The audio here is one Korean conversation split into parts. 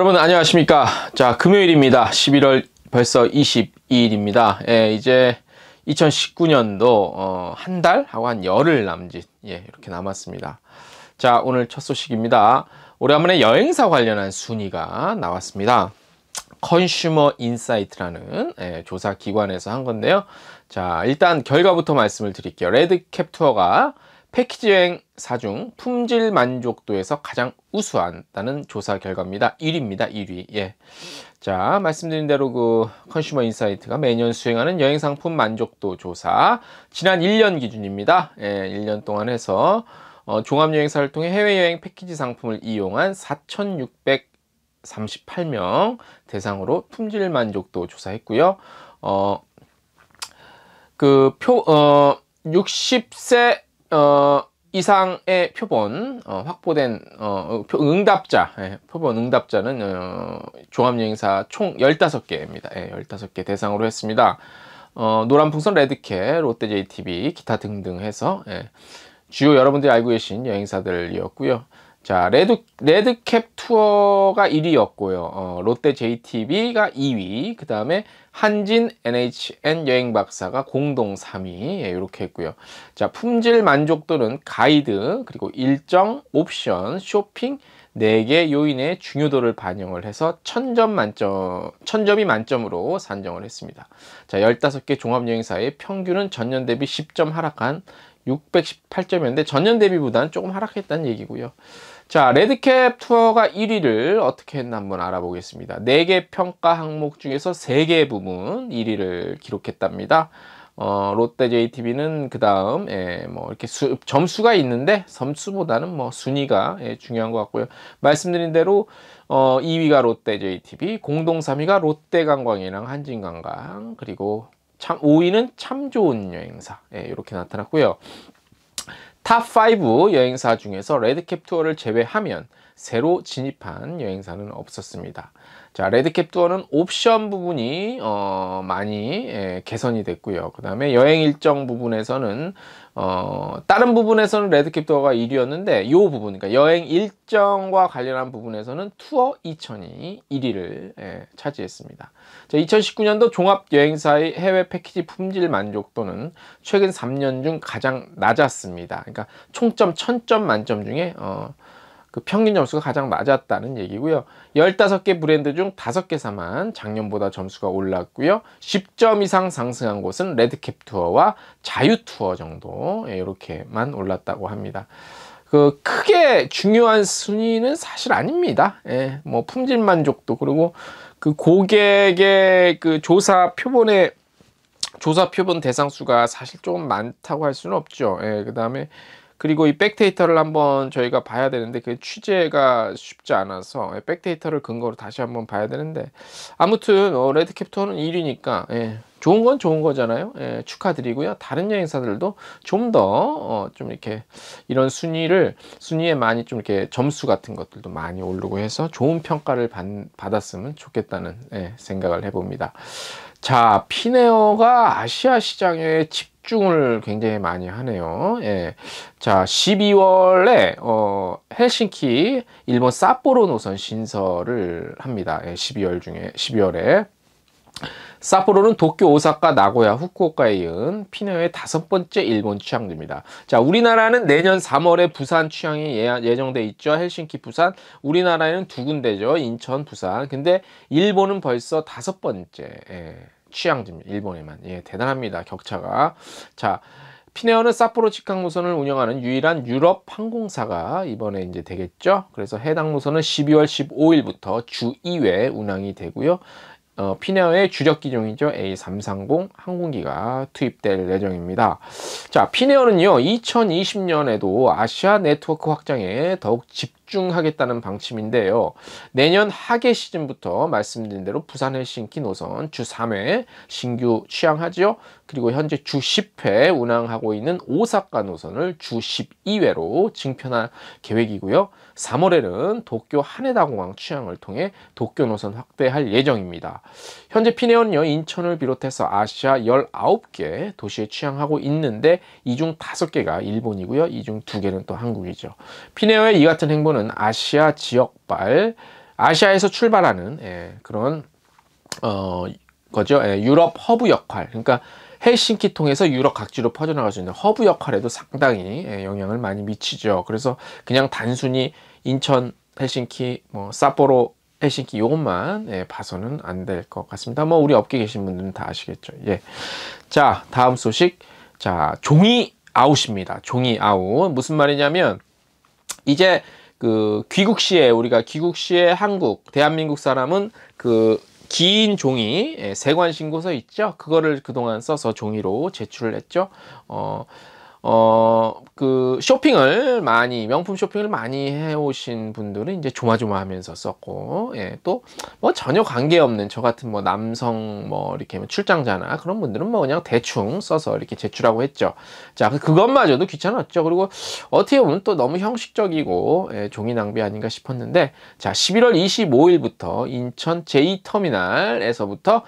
여러분 안녕하십니까. 자, 금요일입니다. 11월 벌써 22일입니다. 예, 이제 2019년도 한 달하고 한 열흘 남짓 이렇게 남았습니다. 자, 오늘 첫 소식입니다. 오래간만에 여행사 관련한 순위가 나왔습니다. 컨슈머 인사이트라는 조사 기관에서 한 건데요. 자, 일단 결과부터 말씀을 드릴게요. 레드캡 투어가 패키지 여행사 중 품질 만족도에서 가장 우수하다는 조사 결과입니다. 1위입니다. 1위. 예. 자, 말씀드린 대로 그 컨슈머 인사이트가 매년 수행하는 여행 상품 만족도 조사 지난 1년 기준입니다. 예, 1년 동안 해서 종합 여행사를 통해 해외여행 패키지 상품을 이용한 4,638명 대상으로 품질 만족도 조사했고요. 60세 이상의 표본 확보된 응답자, 표본 응답자는 종합여행사 총 15개입니다. 15개 대상으로 했습니다. 노란풍선, 레드캡, 롯데 JTB, 기타 등등 해서 주요 여러분들이 알고 계신 여행사들이었고요. 자, 레드캡 투어가 1위였고요. 롯데 JTB가 2위, 그 다음에 한진 NHN 여행박사가 공동 3위 이렇게 했고요. 자, 품질 만족도는 가이드, 그리고 일정, 옵션, 쇼핑 4개 요인의 중요도를 반영을 해서 1000점이 만점으로 산정을 했습니다. 자, 15개 종합여행사의 평균은 전년 대비 10점 하락한 618점이었는데 전년 대비보다는 조금 하락했다는 얘기고요. 자, 레드캡 투어가 1위를 어떻게 했나 한번 알아보겠습니다. 4개 평가 항목 중에서 3개 부분 1위를 기록했답니다. 롯데 JTB는 그 다음 뭐 이렇게 점수가 있는데 점수보다는 뭐 순위가 중요한 것 같고요. 말씀드린 대로 2위가 롯데 JTB, 공동 3위가 롯데관광이랑 한진관광, 그리고 5위는 참 좋은 여행사 이렇게 나타났고요. 탑5 여행사 중에서 레드캡 투어를 제외하면 새로 진입한 여행사는 없었습니다. 자, 레드캡 투어는 옵션 부분이 많이 개선이 됐고요. 그 다음에 여행 일정 부분에서는 다른 부분에서는 레드캡 투어가 1위였는데 이 부분, 그러니까 여행 일정과 관련한 부분에서는 투어 2000이 1위를 차지했습니다. 자, 2019년도 종합여행사의 해외 패키지 품질 만족도는 최근 3년 중 가장 낮았습니다. 그러니까 총점 1000점 만점 중에 그 평균 점수가 가장 낮았다는 얘기고요. 15개 브랜드 중 5개사만 작년보다 점수가 올랐고요. 10점 이상 상승한 곳은 레드캡 투어와 자유 투어 정도 이렇게만 올랐다고 합니다. 그 크게 중요한 순위는 사실 아닙니다. 뭐 품질 만족도, 그리고 그 고객의 그 조사 표본 대상수가 사실 조금 많다고 할 수는 없죠. 그 다음에 그리고 이 백데이터를 한번 저희가 봐야 되는데 그 취재가 쉽지 않아서 백데이터를 근거로 다시 한번 봐야 되는데, 아무튼 레드캡 투어는 1위니까 좋은 건 좋은 거잖아요. 축하드리고요. 다른 여행사들도 좀 더 좀 이렇게 이런 순위에 많이 좀 이렇게 점수 같은 것들도 많이 오르고 해서 좋은 평가를 받았으면 좋겠다는 생각을 해봅니다. 자, 피네어가 아시아 시장에 집중을 굉장히 많이 하네요. 자, 12월에 헬싱키 일본 삿포로 노선 신설을 합니다. 12월에 삿포로는 도쿄, 오사카, 나고야, 후쿠오카에 이은 피네어의 5번째 일본 취항지입니다. 자, 우리나라는 내년 3월에 부산 취항이 예정돼 있죠. 헬싱키, 부산. 우리나라에는 2군데죠. 인천, 부산. 근데 일본은 벌써 5번째 취항지입니다. 일본에만. 대단합니다. 격차가. 자, 피네어는 삿포로 직항 노선을 운영하는 유일한 유럽 항공사가 이번에 이제 되겠죠. 그래서 해당 노선은 12월 15일부터 주 2회 운항이 되고요. 피네어의 주력 기종이죠. A330 항공기가 투입될 예정입니다. 자, 피네어는요 2020년에도 아시아 네트워크 확장에 더욱 집중하겠다는 방침인데요. 내년 하계 시즌부터 말씀드린 대로 부산 헬싱키 노선 주 3회 신규 취항하죠. 그리고 현재 주 10회 운항하고 있는 오사카 노선을 주 12회로 증편할 계획이고요. 3월에는 도쿄 하네다 공항 취항을 통해 도쿄 노선 확대할 예정입니다. 현재 피네어는요 인천을 비롯해서 아시아 19개 도시에 취항하고 있는데 이 중 5개가 일본이고요. 이 중 2개는 또 한국이죠. 피네어의 이 같은 행보는 아시아 지역발 아시아에서 출발하는 그런 거죠. 유럽 허브 역할. 그러니까 헬싱키 통해서 유럽 각지로 퍼져나갈 수 있는 허브 역할에도 상당히 영향을 많이 미치죠. 그래서 그냥 단순히 인천, 헬싱키, 뭐 사포로, 헬싱키 요것만 봐서는 안 될 것 같습니다. 뭐 우리 업계 계신 분들은 다 아시겠죠. 예. 자, 다음 소식. 자, 종이 아웃입니다. 종이 아웃. 무슨 말이냐면 이제 그 귀국시에 우리가 귀국시에 한국, 대한민국 사람은 그 긴 종이 세관 신고서 있죠. 그거를 그동안 써서 종이로 제출을 했죠. 그 쇼핑을 많이, 명품 쇼핑을 많이 해오신 분들은 이제 조마조마하면서 썼고, 또 뭐 전혀 관계없는 저 같은 뭐 남성 뭐 이렇게 뭐 출장자나 그런 분들은 뭐 그냥 대충 써서 이렇게 제출하고 했죠. 자, 그것마저도 귀찮았죠. 그리고 어떻게 보면 또 너무 형식적이고 종이 낭비 아닌가 싶었는데, 자, 11월 25일부터 인천 제2터미널에서부터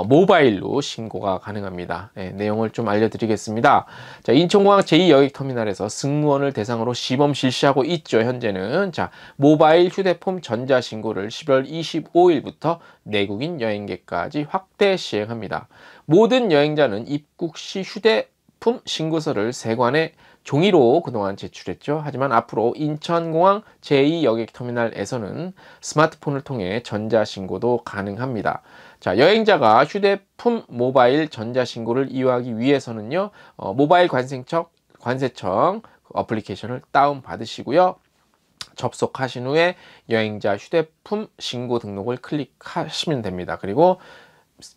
모바일로 신고가 가능합니다. 내용을 좀 알려드리겠습니다. 자, 인천공항 제2여객터미널에서 승무원을 대상으로 시범 실시하고 있죠. 현재는. 자, 모바일 휴대폰 전자신고를 11월 25일부터 내국인 여행객까지 확대 시행합니다. 모든 여행자는 입국 시 휴대폰 신고서를 세관에 종이로 그동안 제출했죠. 하지만 앞으로 인천공항 제2여객터미널에서는 스마트폰을 통해 전자신고도 가능합니다. 자, 여행자가 휴대폰 모바일 전자신고를 이용하기 위해서는요, 모바일 관세청 어플리케이션을 다운받으시고요. 접속하신 후에 여행자 휴대폰 신고 등록을 클릭하시면 됩니다. 그리고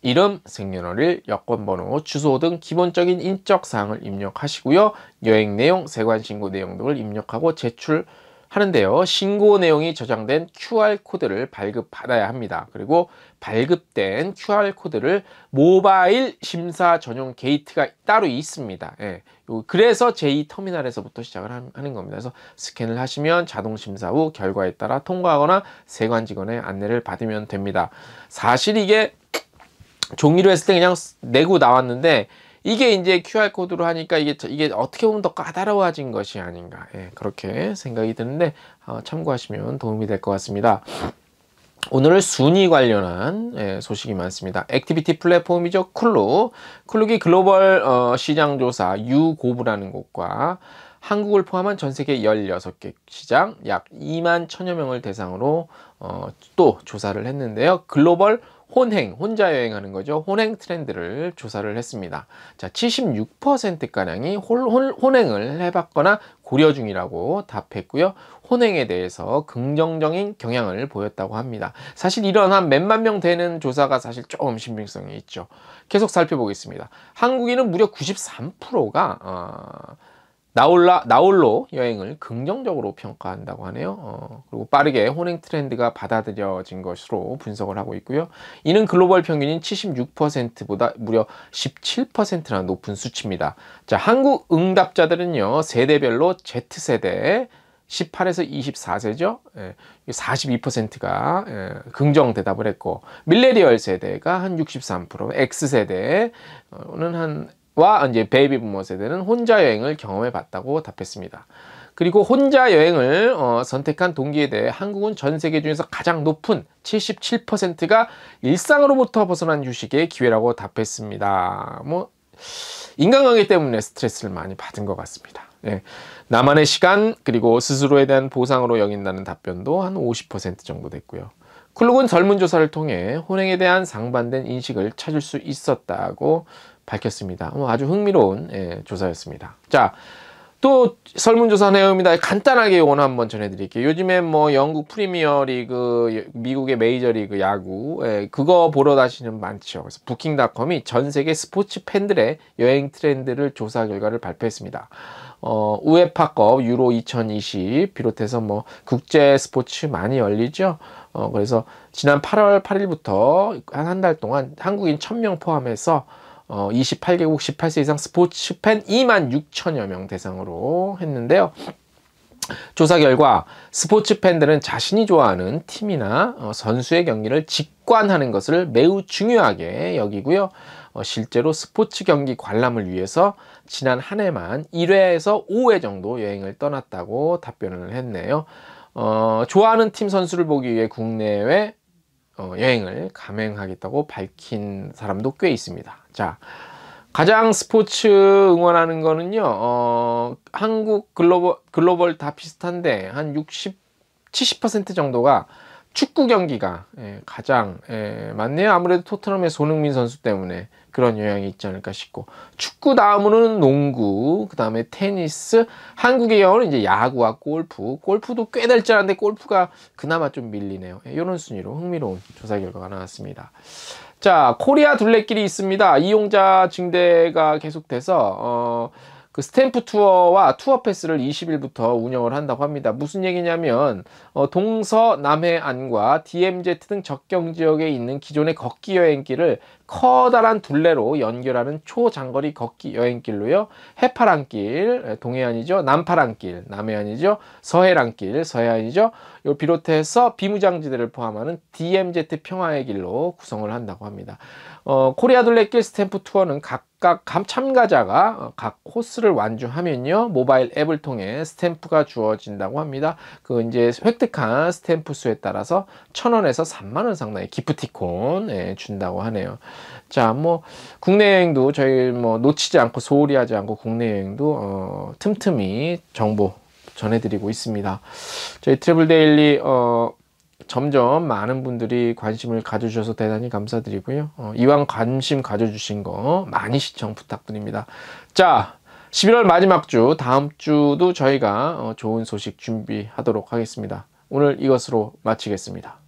이름, 생년월일, 여권번호, 주소 등 기본적인 인적사항을 입력하시고요. 여행 내용, 세관신고 내용 등을 입력하고 제출하는데요. 신고 내용이 저장된 QR코드를 발급받아야 합니다. 그리고 발급된 QR코드를 모바일 심사 전용 게이트가 따로 있습니다. 그래서 제2터미널에서부터 시작을 하는 겁니다. 그래서 스캔을 하시면 자동 심사 후 결과에 따라 통과하거나 세관 직원의 안내를 받으면 됩니다. 사실 이게 종이로 했을 때 그냥 내고 나왔는데, 이게 이제 QR코드로 하니까 이게 어떻게 보면 더 까다로워진 것이 아닌가, 그렇게 생각이 드는데 참고하시면 도움이 될 것 같습니다. 오늘은 순위 관련한 소식이 많습니다. 액티비티 플랫폼이죠. 클룩이 글로벌 시장조사 유고브라는 곳과 한국을 포함한 전 세계 16개 시장 약 2만 1000여 명을 대상으로 또 조사를 했는데요. 글로벌 혼자 여행하는 거죠. 혼행 트렌드를 조사를 했습니다. 자, 76%가량이 혼행을 해봤거나 고려 중이라고 답했고요. 혼행에 대해서 긍정적인 경향을 보였다고 합니다. 사실 이런 한 몇만 명 되는 조사가 사실 조금 신빙성이 있죠. 계속 살펴보겠습니다. 한국인은 무려 93%가 나홀로 여행을 긍정적으로 평가한다고 하네요. 그리고 빠르게 혼행 트렌드가 받아들여진 것으로 분석을 하고 있고요. 이는 글로벌 평균인 76%보다 무려 17%나 높은 수치입니다. 자, 한국 응답자들은요, 세대별로 Z세대 18에서 24세죠. 42%가 긍정 대답을 했고, 밀레니얼 세대가 한 63%, X세대는 이제 베이비 부머 세대는 혼자 여행을 경험해 봤다고 답했습니다. 그리고 혼자 여행을 선택한 동기에 대해 한국은 전 세계 중에서 가장 높은 77%가 일상으로부터 벗어난 휴식의 기회라고 답했습니다. 뭐 인간관계 때문에 스트레스를 많이 받은 것 같습니다. 나만의 시간 그리고 스스로에 대한 보상으로 여긴다는 답변도 한 50% 정도 됐고요. 클룩은 설문조사를 통해 혼행에 대한 상반된 인식을 찾을 수 있었다고 밝혔습니다. 아주 흥미로운 조사였습니다. 자, 또 설문조사 내용입니다. 간단하게 이거는 한번 전해드릴게요. 요즘에 뭐 영국 프리미어리그, 미국의 메이저리그 야구 그거 보러 다니시는 많죠. 그래서 부킹닷컴이 전 세계 스포츠 팬들의 여행 트렌드를 조사 결과를 발표했습니다. 우에파컵 유로 2020 비롯해서 뭐 국제 스포츠 많이 열리죠. 그래서 지난 8월 8일부터 한 달 동안 한국인 1000명 포함해서 28개국 18세 이상 스포츠 팬 2만 6천여 명 대상으로 했는데요. 조사 결과 스포츠 팬들은 자신이 좋아하는 팀이나 선수의 경기를 직관하는 것을 매우 중요하게 여기고요. 실제로 스포츠 경기 관람을 위해서 지난 한 해만 1회에서 5회 정도 여행을 떠났다고 답변을 했네요. 좋아하는 팀 선수를 보기 위해 국내외 여행을 감행하겠다고 밝힌 사람도 꽤 있습니다. 자, 가장 스포츠 응원하는 거는요, 한국 글로벌 다 비슷한데 한 70% 정도가 축구 경기가 가장 많네요. 아무래도 토트넘의 손흥민 선수 때문에 그런 영향이 있지 않을까 싶고, 축구 다음으로는 농구, 그 다음에 테니스, 한국의 경우는 이제 야구와 골프도 꽤 될 줄 알았는데 골프가 그나마 좀 밀리네요. 이런 순위로 흥미로운 조사 결과가 나왔습니다. 자, 코리아 둘레길이 있습니다. 이용자 증대가 계속돼서 그 스탬프 투어와 투어 패스를 20일부터 운영을 한다고 합니다. 무슨 얘기냐면 동서남해안과 DMZ 등 접경 지역에 있는 기존의 걷기 여행길을 커다란 둘레로 연결하는 초장거리 걷기 여행길로요. 해파랑길, 동해안이죠. 남파랑길, 남해안이죠. 서해안이죠. 요 비롯해서 비무장지대를 포함하는 DMZ 평화의 길로 구성을 한다고 합니다. 코리아 둘레길 스탬프 투어는 각각 참가자가 각 코스를 완주하면요, 모바일 앱을 통해 스탬프가 주어진다고 합니다. 그 이제 획득한 스탬프 수에 따라서 1,000원에서 30,000원 상당의 기프티콘 준다고 하네요. 자, 뭐 국내 여행도 저희 뭐 놓치지 않고 소홀히 하지 않고 국내 여행도 틈틈이 정보 전해드리고 있습니다. 저희 트래블 데일리 점점 많은 분들이 관심을 가져주셔서 대단히 감사드리고요. 이왕 관심 가져주신 거 많이 시청 부탁드립니다. 자, 11월 마지막 주, 다음 주도 저희가 좋은 소식 준비하도록 하겠습니다. 오늘 이것으로 마치겠습니다.